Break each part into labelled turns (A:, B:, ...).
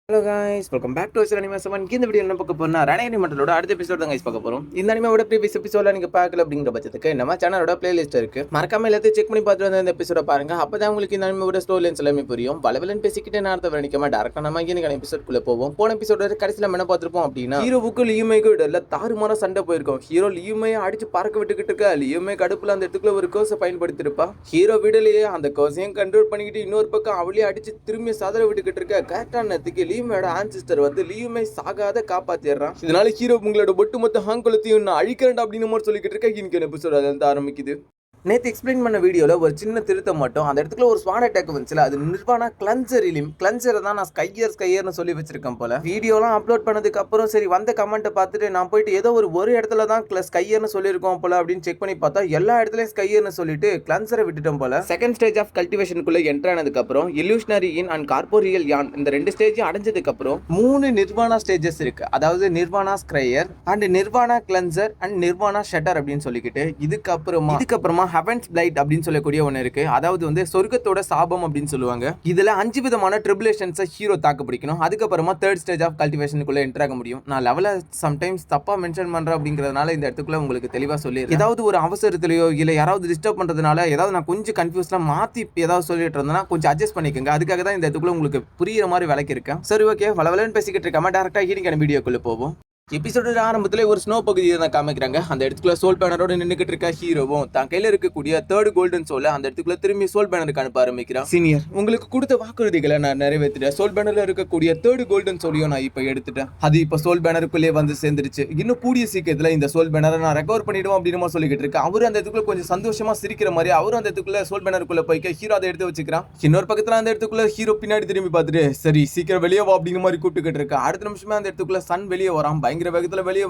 A: Hello guys, welcome back to anime seven. இந்த video என்ன பார்க்க போறோம்னா ரணேனி மண்டலோட அடுத்த எபிசோட் தான் கைஸ் பார்க்க போறோம். இந்த அனிமேவோட ப்ரீவியஸ் எபிசோட்ல நீங்க பார்க்கல அப்படிங்கிற பட்சத்துக்கு நம்ம சேனலோட பிளேலிஸ்ட் இருக்கு, மறக்காம எல்லாத்தையும் செக் பண்ணி பார்த்துட்டு வந்து இந்த எபிசோட பாருங்க. அப்பதான் உங்களுக்கு இந்த அனிமேவோட ஸ்டோரி லைன்ஸ் எல்லாமே புரியும். வளவலன் பேசிக்கிட்டே நேரத்தை வர்ணிக்காம டேரக்டா நம்ம இன்னைக்கு எபிசோட்குள்ள போவோம். போன எபிசோட கடைசியில என்ன பார்த்திருப்போம் அப்படின்னா, ஹீரோவுக்கு லியூமேக்கு இடையில தாறுமாற சண்டை போயிருக்கும். ஹீரோ லியூமையை அடிச்சு பறக்க விட்டுக்கிட்டு இருக்க. லியூமே கடுப்புல அந்த இடத்துக்குள்ள ஒரு கோர்ஸை பயன்படுத்தி இருப்பா. ஹீரோ வீடுலயே அந்த கோர்ஸையும் கண்ட்ரோல் பண்ணிக்கிட்டு இன்னொரு பக்கம் அவளையே அடிச்சு திரும்பி சதற விட்டுக்கிட்டு இருக்க. கரெக்டான நேரத்துக்கு லியூமேயோட ஆன்சிஸ்டர் வந்து லியூமை சாகாத காப்பாத்திடுறான். இதனால ஹீரோ உங்களோட ஒட்டுமொத்த ஹாங்குலத்தையும் நான் அழிக்கிறேன் அப்படின்னு சொல்லிக்கிட்டு இருக்க. இன்னைக்கு எபிசோட் அதுல ஆரம்பிக்குது. நேற்று எக்ஸ்பிளைன் பண்ண வீடியோவில் ஒரு சின்ன திருத்தம் மட்டும், அந்த இடத்துல ஒரு ஸ்வான் அட்டாக் வந்துச்சுல, அது நிர்வாணா கிளன்சர் இலிம். கிளன்சரை தான் நான் ஸ்கையர்னு சொல்லி வச்சிருக்கேன் போல. வீடியோலாம் அப்லோட் பண்ணதுக்கு அப்புறம் சரி வந்த கமெண்ட்டை பார்த்துட்டு நான் போயிட்டு ஏதோ ஒரு இடத்துல தான் ஸ்கையர்னு சொல்லியிருக்கோம் போல அப்படின்னு செக் பண்ணி பார்த்தா எல்லா இடத்துலையும் ஸ்கையர்னு சொல்லிட்டு கிளன்சரை விட்டுட்டோம் போல. செகண்ட் ஸ்டேஜ் ஆஃப் கல்டிவேஷனுக்குள்ள என்டர் ஆனதுக்கு அப்புறம் இல்யூஷனரி இன் அண்ட் கார்போரியல் யான் இந்த ரெண்டு ஸ்டேஜ் அடைஞ்சதுக்கு அப்புறம் 3 நிர்வாணா ஸ்டேஜஸ் இருக்கு. அதாவது நிர்வாணா ஸ்கையர் and Nirvana cleanser and Nirvana shutter அப்படின்னு சொல்லிக்கிட்டு இதுக்கப்புறமா ஹெவன்ஸ் பிளைட் அப்படின்னு சொல்லக்கூடிய ஒன்று இருக்கு. அதாவது வந்து சொர்க்கத்தோட சாபம் அப்படின்னு சொல்லுவாங்க. இதுல 5 விதமான ட்ரிபுலேஷன்ஸை ஹீரோ தாக்கு பிடிக்கணும். அதுக்கப்புறமா தேர்ட் ஸ்டேஜ் ஆஃப் கல்டிவேஷனுக்குள்ள என்டர் ஆக முடியும். நான் லெவல சம்டைம்ஸ் தப்பா மென்ஷன் பண்றேன் அப்படிங்கிறதுனால இந்த இடத்துக்குள்ள உங்களுக்கு தெளிவா சொல்லி, ஏதாவது ஒரு அவசரத்திலேயோ இல்ல யாராவது டிஸ்டர்ப் பண்றதுனால ஏதாவது நான் கொஞ்சம் கன்ஃபியூஸ்ல மாத்தி ஏதாவது சொல்லிட்டு இருந்தேன்னா கொஞ்சம் அட்ஜஸ்ட் பண்ணிக்கோங்க. அதுக்காக தான் இந்த இடத்துக்குள்ள உங்களுக்கு புரியுற மாதிரி விளக்கி இருக்கேன். சரி, ஓகே, வளவலன்னு பேசிக்கிட்டு இருக்காம டேரக்டா ஹீரிங்கான வீடியோக்குள்ள போவோம். எபிசோட ஆரம்பத்துல ஒரு ஸ்னோ பகுதியை தான் காமிக்கிறாங்க. அந்த இடத்துக்குள்ள சோல் பேனரோட நின்றுகிட்டு இருக்க ஹீரோவும் தான் கையில இருக்கக்கூடிய தேர்ட் கோல்டன் சோலை அந்த இடத்துக்குள்ள திரும்பி சோல் பேனருக்கு அனுப்ப ஆரம்பிக்கிறான். சீனியர், உங்களுக்கு கொடுத்த வாக்குறுதிகளை நான் நிறைவேற்றிட்டேன். சோல் பேனர்ல இருக்கக்கூடிய தேர்ட் கோல்டன் சோலையும் நான் இப்ப எடுத்துட்டேன். அது இப்ப சோல் பேனருக்குள்ளே வந்து சேர்ந்துருச்சு. இன்னும் கூடிய சீக்கிரத்துல இந்த சோல் பேனரை நான் ரெக்கவர் பண்ணிடுவோம் அப்படின்னு சொல்லிக்கிட்டு இருக்கேன். அவரு அந்த இடத்துக்குள்ள கொஞ்சம் சந்தோஷமா சிரிக்கிற மாதிரி அவரும் அந்த இடத்துக்குள்ள சோல் பேனருக்குள்ள போய்க்க ஹீரோ அதை எடுத்து வச்சுக்கிறான். இன்னொரு பக்கத்துல அந்த இடத்துக்குள்ள ஹீரோ பின்னாடி திரும்பி பார்த்துட்டு சரி சீக்கிரம் வெளியே வா அப்படிங்கிற மாதிரி கூப்பிட்டுக்கிட்டு இருக்கா. அடுத்த நிமிஷமே அந்த இடத்துக்குள்ள சன் வெளியே வரான். பயங்கர வேகத்துல வெளியே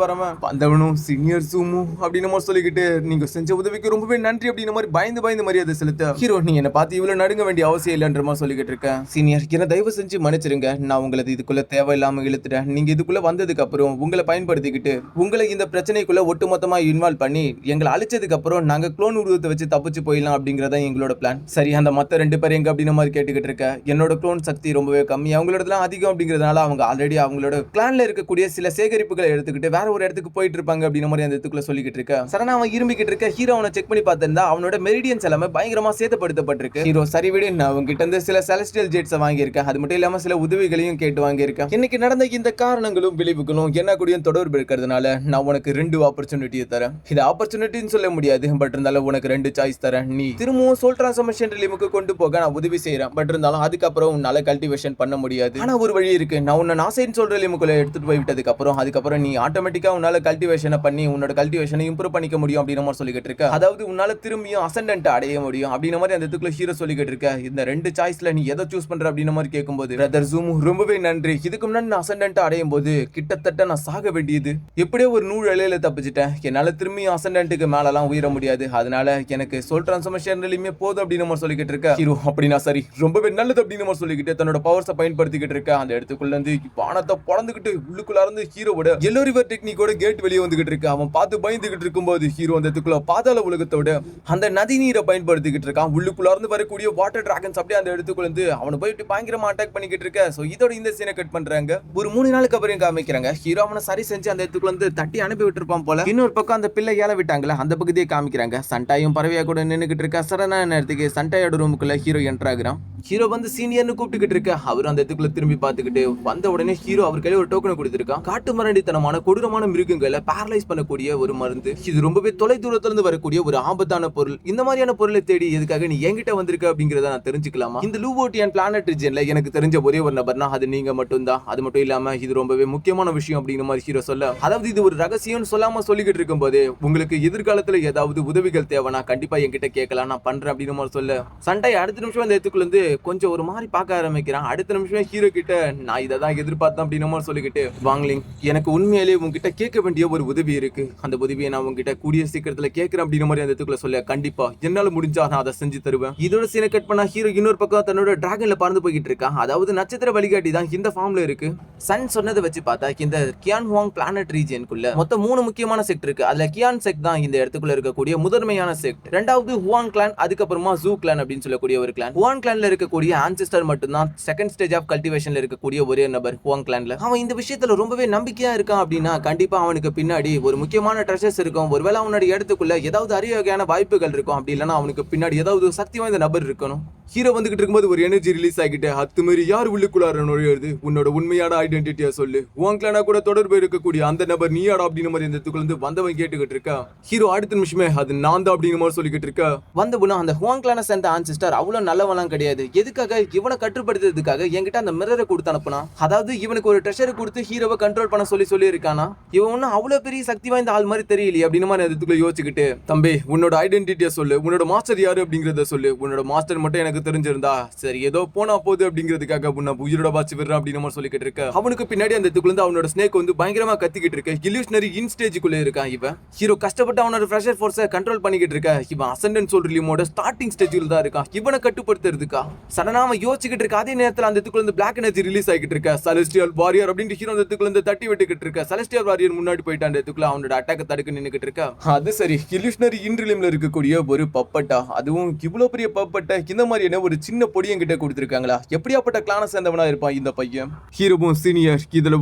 A: வந்தவனும் சீனியர் சூமு அப்படின்னு சொல்லிக்கிட்டு நீங்க செஞ்ச உதவிக்கு ரொம்பவே நன்றி அப்படின்னு மாதிரி பயந்து மரியாதை செலுத்த ஹீரோ, நீ என்ன பார்த்து இவ்வளவு நடுங்க வேண்டிய அவசியம் இல்லைன்ற மாதிரி சொல்லிக்கிட்டு இருக்கேன். சீனியர், என்ன தயவு செஞ்சு மன்னிச்சிருங்க. நான் உங்களது இதுக்குள்ள தேவையில்லாம இழுத்துட்டேன். நீங்க இதுக்குள்ள வந்ததுக்கு அப்புறம் உங்களை பயன்படுத்திக்கிட்டு உங்களை இந்த பிரச்சனைக்குள்ள ஒட்டுமொத்தமா இன்வால்வ் பண்ணி எங்களை அழிச்சதுக்கு அப்புறம் நாங்க குளோன் உருவத்தை வச்சு தப்பிச்சு போயிடலாம் அப்படிங்கறத எங்களோட பிளான். சரி, அந்த மத்த 2 பேர் எங்க அப்படின்னு மாதிரி கேட்டுக்கிட்டு இருக்க. என்னோட குளோன் சக்தி ரொம்பவே கம்மி, அவங்களோட அதிகம் அப்படிங்கறதுனால அவங்க ஆல்ரெடி அவங்களோட பிளான்ல இருக்கக்கூடிய சில சேகரிப்புகளை எடுத்துக்கிட்டு வேற ஒரு இடத்துக்கு போயிட்டு இருப்பாங்க அப்படின மாதிரி அந்த இடத்துக்குள்ள சொல்லிக்கிட்டு இருக்க. சரணா அவன் இரும்பிக்கிட்டு இருக்க. ஹீரோ அவனை செக் பண்ணி பார்த்திருந்தா அவனோட மெரிடியன்ஸ் எல்லாமே பயங்கரமா சேதப்படுத்தப்பட்டிருக்கு. ஹீரோ, சரி விடு, நான் உங்ககிட்ட இருந்து சில செலஸ்டியல் ஜெட்ஸ் வாங்கியிருக்கேன். அது மட்டும் இல்லாம சில உதவிகளையும் கேட்டு வாங்கியிருக்கேன். இன்னைக்கு நடந்த இந்த காரணங்களும் விளைவுகளும் என்ன கூடயும் தொடர்பு இருக்கிறதுனால நான் உனக்கு 2 ஆப்பர்ச்சுனிட்டியை தரேன். இது ஆப்பர்ச்சுனிட்டின்னு சொல்ல முடியாது, பட் இருந்தாலும் உனக்கு 2 சாய்ஸ் தரேன். நீ திரும்பவும் சோல் டிரான்ஸ்ஃபர்மேஷன் ரிலிமுக்கு கொண்டு போக நான் உதவி செய்யறேன். பட் இருந்தாலும் அதுக்கப்புறம் உன்னால கல்டிவேஷன் பண்ண முடியாது. ஆனா ஒரு வழி இருக்கு. நான் உன்னை நாசைன்னு சொல்ற ரிலிமுக்குள்ள எடுத்துட்டு போய் விட்டதுக்கு அதுக்கப்புறம் நீ ஆட்டோமேட்டிக்கா உன்னால கல்டிவேஷனை பண்ணி உன்னோட கல்டிவேஷனை இம்ப்ரூவ் பண்ணிக்க முடியும் அப்படின மாதிரி சொல்லிக்கிட்டு இருக்க. அதாவது உன்னால திரும்பியும் அசெண்டன்ட் அடைய முடியும் அப்படின மாதிரி அந்த இடத்துக்குள்ள ஹீரோ சொல்லிக்கிட்டு இருக்க. இந்த 2 சாய்ஸ்ல நீ எதை சூஸ் பண்ற அப்படின மாதிரி கேட்கும்போது, பிரதர் ஜூமு, ரொம்பவே நன்றி. இதுக்கு முன்னாடி நான் அசெண்டன்ட் அடையும் போது கிட்டத்தட்ட நான் சாக வேண்டியது. எப்படியோ ஒரு 100 இலையில தப்பிச்சிட்டேன். என்னால திரும்பியும் அசெண்டன்ட்டுக்கு மேலலாம் உயர முடியாது. அதனால எனக்கு சோல் டிரான்ஸ்ஃபர்மேஷன்லயுமே போதும் அப்படின்னு மாதிரி சொல்லிக்கிட்டு இருக்க. ஹீரோ, அப்படின்னா சரி, ரொம்பவே நல்லது அப்படின்னு மாதிரி சொல்லிக்கிட்டு தன்னோட பவர்ஸை பயன்படுத்திக்கிட்டு இருக்க. அந்த இடத்துக்குள்ள இருந்து வானத்தை பொளந்துக்கிட்டு உள்ளுக்குள்ள இருந்து ஹீரோவோட எல்லோ ரிவர் டெக்னிக்கோட கேட் வெளியே வந்துகிட்டு இருக்கு. அவன் பார்த்து பயந்துகிட்டு இருக்கும்போது ஹீரோ அந்த இடத்துக்குள்ள பாதாள உலகத்தோட அந்த நதி நீரை பயன்படுத்திக்கிட்டு இருக்கான். உள்ளுக்குள்ள இருந்து வரக்கூடிய வாட்டர் டிராகன்ஸ் அப்படியே அந்த இடத்துக்குள்ள இருந்து அவனை போயிட்டு பயங்கரமா அட்டாக் பண்ணிக்கிட்டு இருக்க. சோ இதோட இந்த சீனை கட் பண்றாங்க. ஒரு 3 நாளுக்கு அப்புறம் காமிக்கிறாங்க. ஹீரோ அவனை சரி செஞ்சு அந்த இடத்துக்குள்ள இருந்து தட்டி அனுப்பி விட்டுருப்பான் போல. இன்னொரு பக்கம் அந்த பிள்ளை ஏல விட்டாங்களா, அந்த பகுதியை காமிக்கிறாங்க. சண்டாயும் பறவையா கூட நின்னுகிட்டு இருக்கா. சடனான நேரத்துக்கு சண்டாயோட ரூமுக்குள்ள ஹீரோ என்டர் ஆகுறான். ஹீரோ வந்து சீனியர்னு கூப்பிட்டுக்கிட்டு இருக்க. அவரு அந்த இடத்துக்குள்ள திரும்பி பார்த்துக்கிட்டு வந்த உடனே ஹீரோ அவர் கையில ஒரு டோக்கனை கொடுத்திருக்கான். காட்டு மரண்டித்தனமான கொடூரமான மிருகங்களை பேரலைஸ் பண்ணக்கூடிய ஒரு மருந்து. இது ரொம்பவே தொலை தூரத்துல இருந்து வரக்கூடிய ஒரு ஆபத்தான பொருள். இந்த மாதிரியான பொருளை தேடி எதுக்காக நீ என்கிட்ட வந்திருக்க அப்படிங்கறத நான் தெரிஞ்சுக்கலாமா? இந்த லூவோட்டியன் பிளானட் ரீஜன்ல எனக்கு தெரிஞ்ச ஒரே ஒரு நபர்னா அது நீங்க மட்டும்தான். அது மட்டும் இல்லாம இது ரொம்பவே முக்கியமான விஷயம் அப்படிங்கிற மாதிரி ஹீரோ சொல்ல, அதாவது இது ஒரு ரகசியம்னு சொல்லாம சொல்லிக்கிட்டு இருக்கும் போது உங்களுக்கு எதிர்காலத்துல ஏதாவது உதவிகள் தேவைனா கண்டிப்பா என்கிட்ட கேட்கலாம், நான் பண்றேன் அப்படின்னு மாதிரி சொல்ல, சண்டை அடுத்த நிமிஷம் அந்த இடத்துக்குள்ள இருந்து கொஞ்சம் ஒரு மாதிரி பார்க்க ஆரம்பிக்கிறான். அடுத்த நிமிஷமே ஹீரோ கிட்ட நான் இதை தான் எதிர்பார்த்தேன் அப்படின்னு மாதிரி சொல்லிக்கிட்டு, வாங்கலிங், எனக்கு உண்மையிலேயே உங்ககிட்ட கேட்க வேண்டிய ஒரு உதவி இருக்கு. அந்த உதவியை நான் உங்ககிட்ட கூடிய சீக்கிரத்துல கேட்கிறேன் அப்படிங்கிற மாதிரி அந்த இடத்துக்குள்ள சொல்ல, கண்டிப்பா என்னால முடிஞ்சா நான் அதை செஞ்சு தருவேன். இதோட சீனை கட் பண்ணா ஹீரோ இன்னொரு பக்கம் தன்னோட டிராகன்ல பறந்து போய்கிட்டு இருக்கான். அதாவது நட்சத்திர வழிகாட்டி தான் இந்த ஃபார்ம்ல இருக்கு. சன் சொன்னதை வச்சு பார்த்தா இந்த கியான் ஹுவாங் பிளானட் ரீஜியனுக்குள்ள மொத்தம் 3 முக்கியமான செக்ட் இருக்கு. அதுல கியான் செக்ட் தான் இந்த இடத்துக்குள்ள இருக்கக்கூடிய முதன்மையான செக்ட். ரெண்டாவது ஹுவாங் கிளான், அதுக்கப்புறமா ஜூ கிளான் அப்படின்னு சொல்லக்கூடிய ஒரு கிளான். ஹுவாங் கிளான்ல இருக்கக்கூடிய ஆன்செஸ்டர் மட்டும் தான் செகண்ட் ஸ்டேஜ் ஆஃப் கல்டிவேஷன்ல இருக்கக்கூடிய ஒரே நபர் ஹுவாங் கிளான்ல. அவன் இந்த விஷயத்துல ரொம்பவே நம்பிக்கையா இருக்கான் அப்படின்னா கண்டிப்பா அவனுக்கு பின்னாடி ஒரு முக்கியமான ட்ரெஷர்ஸ் இருக்கும். ஒருவேளை அவனுடைய இடத்துக்குள்ள ஏதாவது அரிய வகையான வாய்ப்புகள் இருக்கும். அப்படி இல்லைன்னா அவனுக்கு பின்னாடி ஏதாவது சக்தி வாய்ந்த நபர் இருக்கணும். ஹீரோ வந்துகிட்டு இருக்கும்போது ஒரு எனர்ஜி ரிலீஸ் ஆகிட்டு அத்துமாரி யார் உள்ளுக்குள்ளார நுழையிறது, உன்னோட உண்மையான ஐடென்டிட்டியா சொல்லு, ஹுவாங் கிளானா கூட தொடர்பு இருக்கக்கூடிய அந்த நபர் நீயாடா அப்படின்னு மாதிரி இந்த இடத்துக்குள்ள வந்தவன் கேட்டுக்கிட்டு இருக்கா. ஹீரோ அடுத்த நிமிஷமே அது நான் தான் அப்படின்னு மாதிரி சொல்லிக்கிட்டு இருக்கா. வந்தபுனா அந்த ஹுவாங் கிளானை சேர்ந்த ஆன்சிஸ்டர் அவ்வளவு நல்லவெல்லாம் கிடையாது. எதுக்காக இவனை கட்டுப்படுத்துறதுக்காக என்கிட்ட அந்த மிரரை கொடுத்து அனுப்புனா. அதாவது இவனுக்கு ஒரு ட்ரெஷரை கொடுத்து ஹீரோவை கண்ட்ரோல் பண்ண சொல்லி இருக்கானா. இவன் ஒன்னும் அவ்வளவு பெரிய சக்தி வாய்ந்த ஆள் மாதிரி தெரியலையே அப்படின்னு மாதிரி இடத்துக்குள்ள யோசிச்சுக்கிட்டு, தம்பி உன்னோட ஐடென்டிட்டியா சொல்லு, உன்னோட மாஸ்டர் யாரு அப்படிங்கறத சொல்லு, உன்னோட மாஸ்டர் மட்டும் எனக்கு தெரிஞ்சிருந்தா சரி ஏதோ போனா போகுது அப்படிங்கிறதுக்காக உன்னை உயிரோட பாச்சு விடுறான் அப்படின்னு மாதிரி சொல்லிக்கிட்டு இருக்க. அவனுக்கு பின்னாடி அந்த இடத்துக்குள்ள அவனோட ஸ்னேக் வந்து பயங்கரமா கத்திக்கிட்டு இருக்க. இல்யூஷனரி இன் ஸ்டேஜுக்குள்ள இருக்கான் இவன். ஹீரோ கஷ்டப்பட்டு அவனோட ஃப்ரெஷர் ஃபோர்ஸை கண்ட்ரோல் பண்ணிக்கிட்டு இருக்க. இவன் அசெண்டன்ட் சோல் ரிலீமோட ஸ்டார்டிங் ஸ்டேஜில் தான் இருக்கான். இவனை கட்டுப்படுத்துறதுக்கா சடனா அவன் யோசிச்சுக்கிட்டு இருக்க. அதே நேரத்தில் அந்த இடத்துக்குள்ள பிளாக் எனர்ஜி ரிலீஸ் ஆகிட்டு இருக்க. செலஸ்டியல் வாரியர் அப்படின்னு ஹீரோ அந்த இடத்துக்குள்ள தட்டி விட்டுக்கிட்டு இருக்க. செலஸ்டியல் வாரியர் முன்னாடி போயிட்டு அந்த இடத்துக்குள்ள அவனோட அட்டாக் தடுக்க நின்னுக்கிட்டு இருக்க. அது சரி, இல்யூஷனரி இன் ரிலீம்ல இருக்கக்கூடிய ஒரு பப்பட்டா, அதுவும் இவ்வளவு பெரிய பப்பட்டா இந்த மாதிரியான ஒரு சின்ன பொடியன் கிட்ட கொடுத்துருக்காங்களா. எப்படியாப்பட்ட கிளான சேர்ந்தவனா இருப்பான் இந்த பையன். ஹீரோவும் சீனியர், இதுல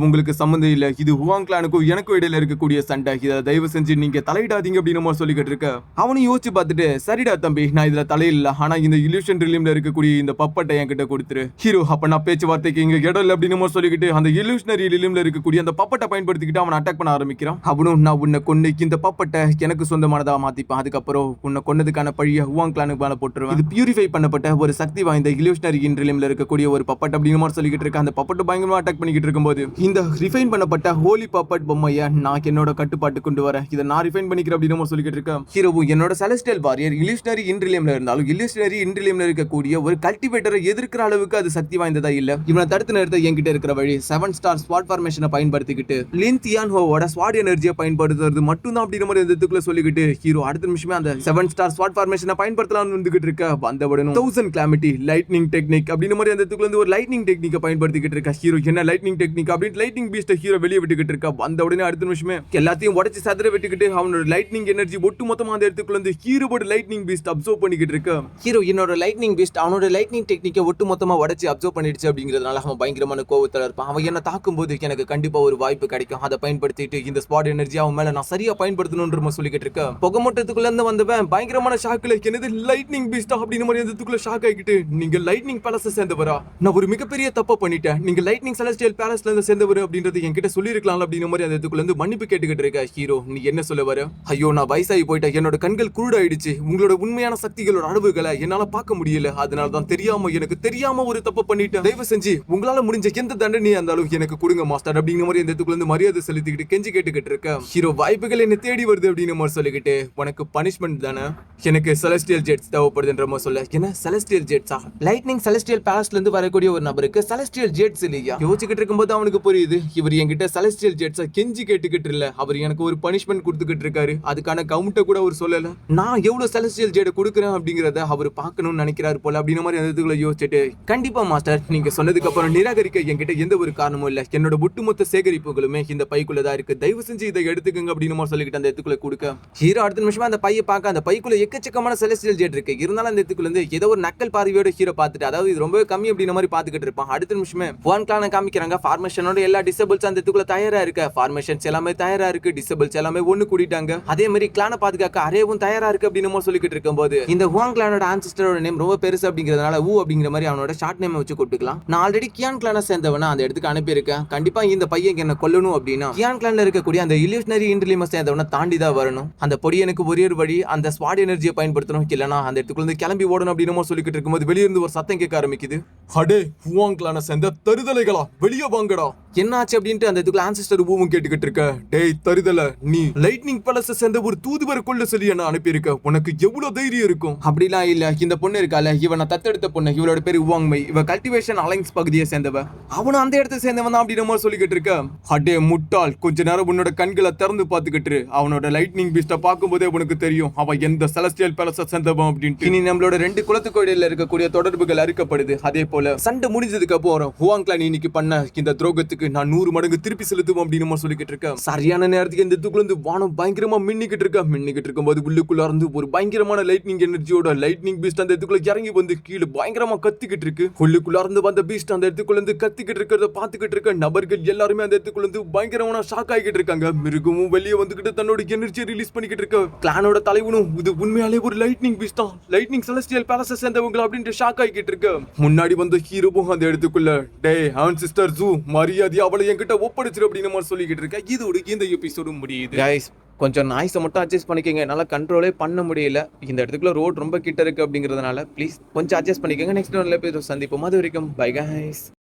A: உங்களுக்கு சம்மந்தம் இல்ல, இது ஹுவாங் கிளானுக்கும் எனக்கும் இடையில இருக்கக்கூடிய சண்டை, இதை தயவு செஞ்சு நீங்க தலையிடாதீங்க அப்படின்னு சொல்லிக்கிட்டு இருக்க. அவனும் யோசிச்சு பார்த்துட்டு, சரிடா தம்பி நான் இதுல தலையில்ல, ஆனா இந்த இல்யூஷன் ரிலீம்ல இருக்கக்கூடிய இந்த பப்பட்டை என்கிட்ட கொடுத்துரு. ஹீரோ அப்ப நான் பேச்சுவார்த்தைக்கு இங்க இடம் இல்ல அப்படின்னு சொல்லிக்கிட்டு அந்த இல்யூஷனரி ரிலீம்ல இருக்கக்கூடிய அந்த பப்பட்டை பயன்படுத்திக்கிட்டு அவன் அட்டாக் பண்ண ஆரம்பிக்கிறான். அவனும் நான் உன்னை கொண்டு இந்த பப்பட்டை எனக்கு சொந்தமானதா மாத்திப்பான். அதுக்கப்புறம் உன்னை கொன்னதுக்கான பழிய ஹுவாங் கிளானுக்கு மேல போட்டுருவேன். இது பியூரிஃபை பண்ணப்பட்ட ஒரு சக்தி வாய்ந்த இல்யூஷனரி இன் ரிலீம்ல இருக்கக்கூடிய ஒரு பப்பட் அப்படின்னு சொல்லிக்கிட்டு இருக்க. அந்த பப்பட்டு பயங்கரமா அட்டாக் பண்ணிக்கிட்டு இருக்கும்போது இந்த ரிஃபைன் பண்ணப்பட்ட ஹோலி பப்பட் பொம்மையை நான் என்னோட கட்டுப்பாட்டு கொண்டு வரேன், இதை நான் ரிஃபைன் பண்ணிக்கிறேன் அப்படின்னு சொல்லிக்கிட்டு இருக்கேன். ஹீரோவும் என்னோட செலஸ்டியல் வாரியர் இல்யூஷனரி இன் ரிலீம்ல இருந்தாலும் இல்யூஷனரி இன் ரிலீம்ல இருக்கக்கூடிய ஒரு கல்டிவேட்டரை எதிர்க்கிற அளவுக்கு அது சக்தி வாய்ந்ததா இல்ல. இவனை தடுத்து நிறுத்த என்கிட்ட இருக்கிற வழி 7 ஸ்டார் ஸ்வாட் ஃபார்மேஷனை பயன்படுத்திக்கிட்டு லின் தியான் ஹோவோட ஸ்வாட் எனர்ஜியை பயன்படுத்துறது மட்டும் தான் அப்படின்னு மாதிரி இடத்துக்குள்ள சொல்லிக்கிட்டு ஹீரோ அடுத்த நிமிஷமே அந்த 7 ஸ்டார் ஸ்வாட் ஃபார்மேஷனை பயன்படுத்தலாம்னு வந்துகிட்டு இருக்க. வந்தவுடனே 1000 கிளாமிட்டி லைட்னிங் டெக்னிக் அப்படின்னு மாதிரி அந்த இடத்துக்குள்ள ஒரு லைட்னிங் டெக்னிக்கை பயன்படுத்திக்கிட்டு இருக்க. ஹீரோ என்ன லைட்னிங் டெக்னிக் அப்படின்னு லைட்னிங் பீஸ்ட ஹீரோ வெளியே விட்டுக்கிட்டு இருக்க. வந்த உடனே அடுத்த நிமிஷமே எல்லாத்தையும் உடைச்சு சதுர விட்டுக்கிட்டு அவனோட லைட்னிங் எனர்ஜி ஒட்டு மொத்தமா அந்த இடத்துக்குள்ள வந்து ஹீரோட லைட்னிங் பீஸ்ட் அப்சர்வ் பண்ணிக்கிட்டு இருக்க. ஹீரோ என்னோட லைட்னிங் பீஸ்ட் அவனோட லைட்னிங் டெக்னிக்கை ஒட்டு மொத்தமா உடைச்சு அப்சர்வ் பண்ணிடுச்சு அப்படிங்கிறதுனால அவன் பயங்கரமான கோவத்துல இருப்பான். அவன் என்ன தாக்கும் போது எனக்கு கண்டிப்பா ஒரு வாய்ப்பு கிடைக்கும், அதை பயன்படுத்திட்டு இந்த ஸ்பாட் எனர்ஜி அவன் மேல நான் சரியா பயன்படுத்தணும்ன்ற சொல்லிக்கிட்டு இருக்க. புகமூட்டத்துக்குள்ள இருந்து வந்தவன் பயங்கரமான ஷாக்ல என்னது லைட்னிங் பீஸ்ட் அப்படின்னு மாதிரி இடத்துக்குள்ள ஷாக் ஆகிட்டு, நீங்க லைட்னிங் பேலஸை சேர்ந்தவரா? நான் ஒரு மிகப்பெரிய தப்பு பண்ணிட்டேன், நீங்க லைட்னிங் செலஸ்டியல் பேலஸ்ல இருந்து சேர்ந்தவர் அப்படின்றது என்கிட்ட சொல்லிருக்கலாம் அப்படின்னு மாதிரி அந்த இடத்துக்குள்ள இருந்து மன்னிப்பு கேட்டுக்கிட்டு இருக்க. ஹீரோ நீ என்ன சொல்ல வர? ஐயோ நான் வயசாகி போயிட்டேன், என்னோட கண்கள் குருடாயிடுச்சு, உங்களோட உண்மையான சக்திகளோட அளவுகளை என்னால பார்க்க முடியல, அதனால தான் எனக்கு தெரியாம ஒரு தப்பு பண்ணிட்டேன், தயவு செஞ்சு உங்களால முடிஞ்ச எந்த தண்டனையா இருந்தாலும் எனக்கு கொடுங்க மாஸ்டர் அப்படிங்கிற மாதிரி அந்த இடத்துக்குள்ள இருந்து மரியாதை செலுத்திக்கிட்டு கெஞ்சி கேட்டுக்கிட்டு இருக்க. ஹீரோ வாய்ப்புகள் என்ன தேடி வருது அப்படின்னு மாதிரி சொல்லிக்கிட்டு, உனக்கு பனிஷ்மெண்ட் தானே, எனக்கு செலஸ்டியல் ஜெட்ஸ் தேவைப்படுதுன்ற மாதிரி சொல்ல. என்ன செலஸ்டியல் ஜெட்ஸா? லைட்னிங் செலஸ்டியல் பேலஸ்ல இருந்து வரக்கூடிய ஒரு நபருக்கு செலஸ்டியல் ஜெட்ஸ் இல்லையா? யோசிச்சுக்கிட்டு இருக்கும்போது அவனுக்கு புரியுது இவர் என்கிட்ட செலஸ்டியல் ஜெட்ஸை கெஞ்சி கேட்டுக்கிட்டு இல்ல, அவர் எனக்கு ஒரு பனிஷ்மெண்ட் கொடுத்துக்கிட்டு இருக்காரு, அதுக்கான கவுண்ட கூட அவர் சொல்லல, நான் எவ்வளவு செலஸ்டியல் ஜெட் கொடுக்குறேன் அப்படிங்கறத அவர் பார்க்கணும்னு நினைக்கிறாரு போல அப்படின்னு மாதிரி அந்த யோசிச்சுட்டு, கண்டிப்பா மாஸ்டர் நீங்க சொன்னதுக்கு அப்புறம் நிராகரிக்க என்கிட்ட எந்த ஒரு காரணமும் இல்ல, என்னோட ஒட்டுமொத்த சேகரிப்புகளுமே இந்த பைக்குள்ளதான் இருக்கு, தயவு செஞ்சு இதை எடுத்துக்கங்க அப்படின்னு சொல்லிக்கிட்டு அந்த இடத்துக்குள்ள கொடுக்க. ஹீரோ அடுத்த நிமிஷமா அந்த பையை பார்க்க அந்த பைக்குள்ள எக்கச்சக்கமான செலஸ்டியல் ஜெட் இருக்கு. இருந்தாலும் அந்த இடத்துக்குள்ள இருந்து ஏதோ ஒரு நக்கல் பார்வையோட ஹீரோ பார்த்துட்டு, அதாவது இது ரொம்பவே கம்மி அப்படின்ற மாதிரி பார்த்துக்கிட்டு இருப்பான். அடுத்த நிமிஷமே ஒன் கிளான காமிக்கிறாங்க. ஃபார்மேஷனோட எல்லா டிசபிள்ஸ் அந்த இடத்துக்குள்ள தயாரா இருக்கு, ஃபார்மேஷன்ஸ் எல்லாமே தயாரா இருக்கு, டிசபிள்ஸ் எல்லாமே ஒன்னு கூட்டிட்டாங்க. அதே மாதிரி கிளான பாதுகாக்க அரேவும் தயாரா இருக்கு அப்படின்னு சொல்லிக்கிட்டு இருக்கும்போது இந்த ஹுவாங் கிளானோட ஆன்சிஸ்டரோட நேம் ரொம்ப பெருசு அப்படிங்கிறதுனால ஊ அப்படிங்கிற மாதிரி அவனோட ஷார்ட் நேம் வச்சு கூப்பிட்டுக்கலாம். நான் ஆல்ரெடி கியான் கிளான சேர்ந்தவனா அந்த இடத்துக்கு அனுப்பியிருக்கேன். கண்டிப்பா இந்த பையன் என்ன கொல்லணும் அப்படின்னா கியான் கிளான்ல இருக்கக்கூடிய அந்த இல்யூஷனரி இன்டெலிஜென்ஸ் சேர்ந்தவனை தாண்டி தான் வரணும். அந்த பொடியனுக்கு ஒரே ஒரு வழி அந்த ஸ்வாட் எனர்ஜியை பயன்படுத்தணும், இல்லனா அந்த இடத்துக்குள்ள கிளம்பி ஓடணும் அப்படின்னு சொல்லிக்கிட்டு இருக்கும்போது வெளியிருந்து ஒரு சத்தம் கேட்க ஆரம்பிக்குது. அடே ஹுவாங் கிளான சேர்ந்த தருதலைகளா, வெளியே வாங்கடா, என்னாச்சு அப்படின்ட்டு அந்த இதுக்குள்ள ஆன்சிஸ்டர் ஊவும் கேட்டுக்கிட்டு இருக்க. டேய் தருதல, நீ லைட்னிங் பேலஸ் சேர்ந்த ஒரு தூதுவரை கொள்ள சொல்லி என்ன அனுப்பியிருக்க, உனக்கு எவ்வளவு தைரியம் இருக்கும்? அப்படிலாம் இல்ல, இந்த பொண்ணு இருக்கால இவனை தத்தெடுத்த பொண்ணு, இவளோட பேரு ஹுவாங் மை, இவ கல்டிவேஷன் அலைன்ஸ் பகுதியை சேர்ந்தவ, அவனும் அந்த இடத்தை சேர்ந்தவன் தான் அப்படின்னு சொல்லிக்கிட்டு இருக்க. அடே முட்டாள், கொஞ்ச நேரம் உன்னோட கண்களை திறந்து பார்த்துக்கிட்டு அவனோட லைட்னிங் பீஸ்ட பார்க்கும்போதே உனக்கு தெரியும் அவன் எந்த செலஸ்டியல் பேலஸ் சேர்ந்தவன் அப்படின்ட்டு. இனி நம்மளோட ரெண்டு குலத்துக்கு இடையில இருக்கக்கூடிய தொடர்புகள் அறுக்கப்படுது. அதே போல சண்டை முடிஞ்சதுக்கு அப்புறம் ஹுவாங் கிளான் இன்னைக்கு பண்ண இந்த துரோகத்துக்கு
B: இருக்கு, நான் 100 மடங்கு திருப்பி செலுத்துவோம் அப்படின்னு நம்ம சொல்லிக்கிட்டு இருக்கேன். சரியான நேரத்துக்கு இந்த இடத்துக்குள்ள இருந்து வானம் பயங்கரமா மின்னிக்கிட்டு இருக்கும்போது உள்ளுக்குள்ள இருந்து ஒரு பயங்கரமான லைட்னிங் எனர்ஜியோட லைட்னிங் பீஸ்ட் அந்த இடத்துக்குள்ள இறங்கி வந்து கீழே பயங்கரமா கத்திக்கிட்டு இருக்கு. உள்ளுக்குள்ள இருந்து வந்த பீஸ்ட் அந்த இடத்துக்குள்ள இருந்து கத்திக்கிட்டு இருக்கிறத பாத்துக்கிட்டு இருக்க நபர்கள் எல்லாருமே அந்த இடத்துக்குள்ள இருந்து பயங்கரமான ஷாக் ஆகிட்டு இருக்காங்க. மிருகமும் வெளியே வந்துகிட்டு தன்னோட எனர்ஜியை ரிலீஸ் பண்ணிக்கிட்டு இருக்க. கிளானோட தலைவனும் இது உண்மையாலே ஒரு லைட்னிங் பீஸ்ட் தான், லைட்னிங் செலஸ்டியல் பேலஸை சேர்ந்தவங்க அப்படின்ட்டு ஷாக் ஆகிட்டு இருக்க. முன்னாடி வந்த ஹீரோவும் அந்த இடத்துக்குள்ள டே அவன் சிஸ்டர் ஜூ மரியாதை அவளை என்கிட்ட ஒப்படைச்சிரு அப்படின்னு நம்ம சொல்லிக்கிட்டு இருக்க. இதோட இந்த எபிசோடு முடியுது.
A: கைஸ் கொஞ்சம் நாய்ஸை மட்டும் அட்ஜஸ்ட் பண்ணிக்கோங்க, என்னால் கண்ட்ரோலே பண்ண முடியல. இந்த இடத்துக்குள்ள ரோட் ரொம்ப கிட்ட இருக்கு அப்படிங்கிறதுனால ப்ளீஸ் கொஞ்சம் அட்ஜஸ்ட் பண்ணிக்கோங்க. நெக்ஸ்ட் ஒன்ல போய் சந்திப்போம். அது வரைக்கும் பை கைஸ்.